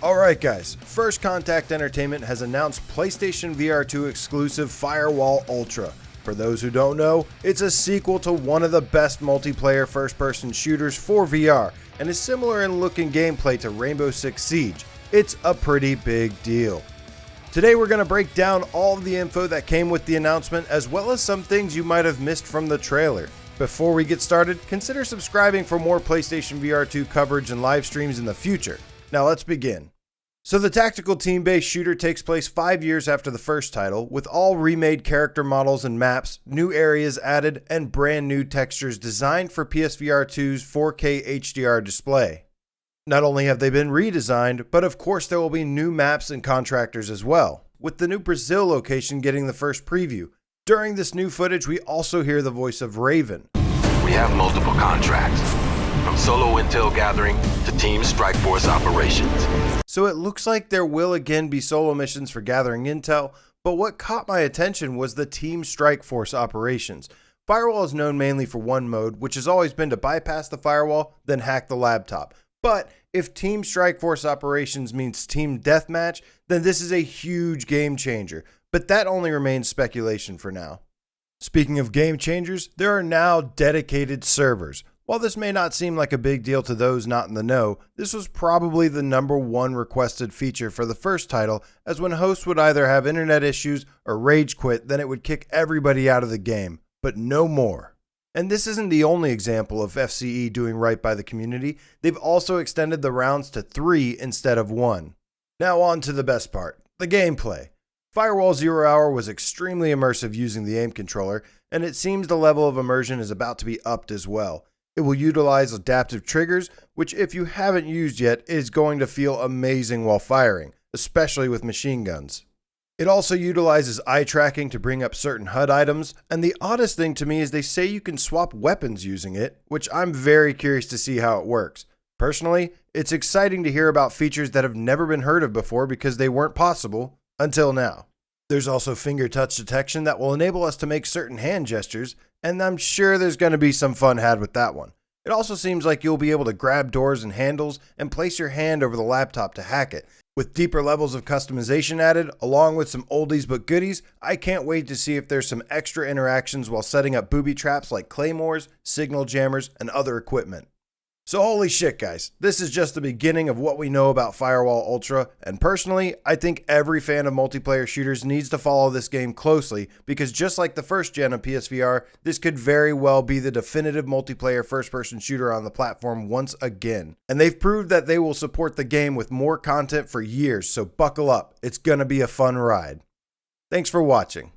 Alright guys, First Contact Entertainment has announced PlayStation VR2 exclusive FIREWALL ULTRA. For those who don't know, it's a sequel to one of the best multiplayer first-person shooters for VR, and is similar in look and gameplay to Rainbow Six Siege. It's a pretty big deal. Today we're going to break down all of the info that came with the announcement, as well as some things you might have missed from the trailer. Before we get started, consider subscribing for more PlayStation VR2 coverage and live streams in the future. Now let's begin. So the tactical team-based shooter takes place 5 years after the first title, with all remade character models and maps, new areas added, and brand new textures designed for PSVR2's 4K HDR display. Not only have they been redesigned, but of course there will be new maps and contractors as well, with the new Brazil location getting the first preview. During this new footage, we also hear the voice of Raven. We have multiple contracts, from solo intel gathering to team strike force operations. So it looks like there will again be solo missions for gathering intel, but what caught my attention was the team strike force operations. Firewall is known mainly for one mode, which has always been to bypass the firewall, then hack the laptop. But if Team Strike Force Operations means Team Deathmatch, then this is a huge game changer, but that only remains speculation for now. Speaking of game changers, there are now dedicated servers. While this may not seem like a big deal to those not in the know, this was probably the #1 requested feature for the first title, as when hosts would either have internet issues or rage quit, then it would kick everybody out of the game, but no more. And this isn't the only example of FCE doing right by the community. They've also extended the rounds to 3 instead of 1. Now on to the best part, the gameplay. Firewall 0 Hour was extremely immersive using the aim controller, and it seems the level of immersion is about to be upped as well. It will utilize adaptive triggers, which if you haven't used yet, is going to feel amazing while firing, especially with machine guns. It also utilizes eye tracking to bring up certain HUD items, and the oddest thing to me is they say you can swap weapons using it, which I'm very curious to see how it works. Personally, it's exciting to hear about features that have never been heard of before because they weren't possible until now. There's also finger touch detection that will enable us to make certain hand gestures, and I'm sure there's going to be some fun had with that one. It also seems like you'll be able to grab doors and handles and place your hand over the laptop to hack it. With deeper levels of customization added, along with some oldies but goodies, I can't wait to see if there's some extra interactions while setting up booby traps like claymores, signal jammers, and other equipment. So holy shit guys, this is just the beginning of what we know about Firewall Ultra, and personally, I think every fan of multiplayer shooters needs to follow this game closely, because just like the first gen of PSVR, this could very well be the definitive multiplayer first-person shooter on the platform once again. And they've proved that they will support the game with more content for years, so buckle up, it's gonna be a fun ride. Thanks for watching.